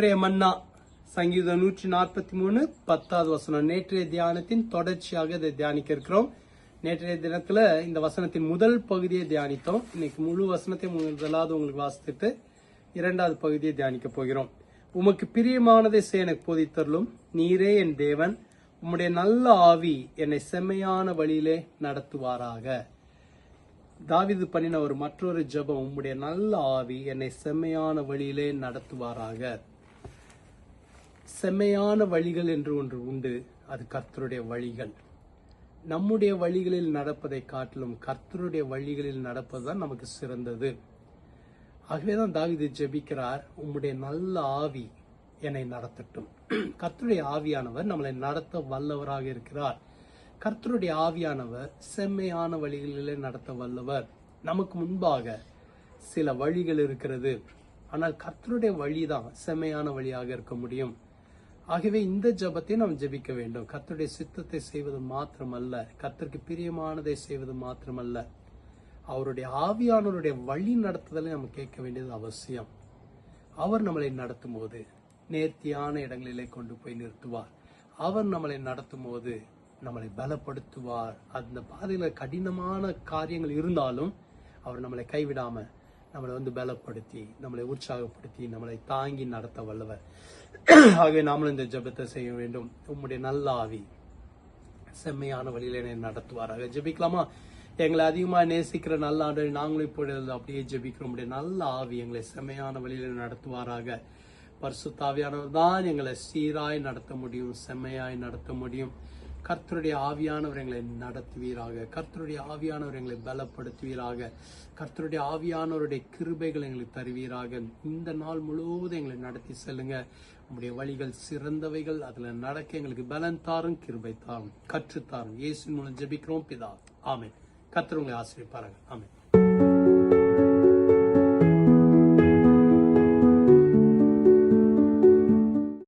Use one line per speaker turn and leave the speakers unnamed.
இன்றைய மன்னா சங்கீதம் 143 10வது வசனம். நேற்றைய தியானத்தின் தொடர்ச்சியாக இதை தியானிக்க இருக்கிறோம். நேற்றைய தினத்துல இந்த வசனத்தின் முதல் பகுதியை தியானித்தோம். இன்னைக்கு முழு வசனத்தை முதலாவது உங்களுக்கு வாசித்துட்டு இரண்டாவது பகுதியை தியானிக்க போகிறோம். உமக்கு பிரியமானதை செய்ய எனக்கு போதித்தருளும். நீரே என் தேவன், உம்முடைய நல்ல ஆவி என்னை செம்மையான வழியிலே நடத்துவாராக. தாவீது பண்ணின ஒரு மற்றொரு ஜெபம், உம்முடைய நல்ல ஆவி என்னை செம்மையான வழியிலே நடத்துவாராக. செம்மையான வழிகள் என்று ஒன்று உண்டு, அது கர்த்தருடைய வழிகள். நம்முடைய வழிகளில் நடப்பதை காட்டிலும் கர்த்தருடைய வழிகளில் நடப்பதுதான் நமக்கு சிறந்தது. ஆகவேதான் தாவீது ஜெபிக்கிறார், உம்முடைய நல்ல ஆவி என்னை நடத்தட்டும். கர்த்தருடைய ஆவியானவர் நம்மளை நடத்த வல்லவராக இருக்கிறார். கர்த்தருடைய ஆவியானவர் செம்மையான வழிகளிலே நடத்த வல்லவர். நமக்கு முன்பாக சில வழிகள் இருக்கிறது, ஆனால் கர்த்தருடைய வழிதான் செம்மையான வழியாக இருக்க முடியும். ஆகவே இந்த ஜெபத்தை நாம் ஜெபிக்க வேண்டும். கர்த்தருடைய சித்தத்தை செய்வது மாத்திரமல்ல, கர்த்தருக்கு பிரியமானதை செய்வது மாத்திரமல்ல, அவருடைய ஆவியானவருடைய வழி நடத்துதலை நம்ம கேட்க வேண்டியது அவசியம். அவர் நம்மளை நடத்தும் போது நேர்த்தியான இடங்களிலே கொண்டு போய் நிறுத்துவார். அவர் நம்மளை நடத்தும் போது நம்மளை பலப்படுத்துவார். அந்த பாதையில கடினமான காரியங்கள் இருந்தாலும் அவர் நம்மளை கைவிடாம நம்மளை பலப்படுத்தி, நம்மளை உற்சாகப்படுத்தி, நம்மளை தாங்கி நடத்த வல்லவர். ஆகவே நாமளும் இந்த ஜெபத்தை செய்ய வேண்டும். உம்முடைய நல்ல ஆவி செம்மையான வழியில என்னை நடத்துவாராக. ஜெபிக்கலாமா? எங்களை அதிகமா நேசிக்கிற நல்ல ஆண்டவரே, நாங்களும் இப்பொழுது அப்படியே ஜெபிக்கிறோம். உம்முடைய நல்ல ஆவி எங்களை செம்மையான வழியில நடத்துவாராக. பரிசுத்த ஆவியானவர் தான் எங்களை சீராய் நடத்த முடியும், செம்மையாய் நடத்த முடியும். கர்த்தருடைய ஆவியானவர் எங்களை நடத்துவீராக. கர்த்தருடைய ஆவியானவர் எங்களை பலப்படுத்துவீராக. கர்த்தருடைய ஆவியானவருடைய கிருபைகள் எங்களுக்கு தருவீராக. இந்த நாள் முழுவதும் எங்களை நடத்தி செல்லுங்க. உங்களுடைய வழிகள் சிறந்தவைகள், அதுல நடக்க எங்களுக்கு பலன் தாரும், கிருபை தாரும், கற்றுத்தாரும். இயேசுவின் மூலம் ஜெபிக்கிறோம் பிதா, ஆமென். கர்த்தர் உங்களை ஆசீர்வதிப்பாராக. ஆமென்.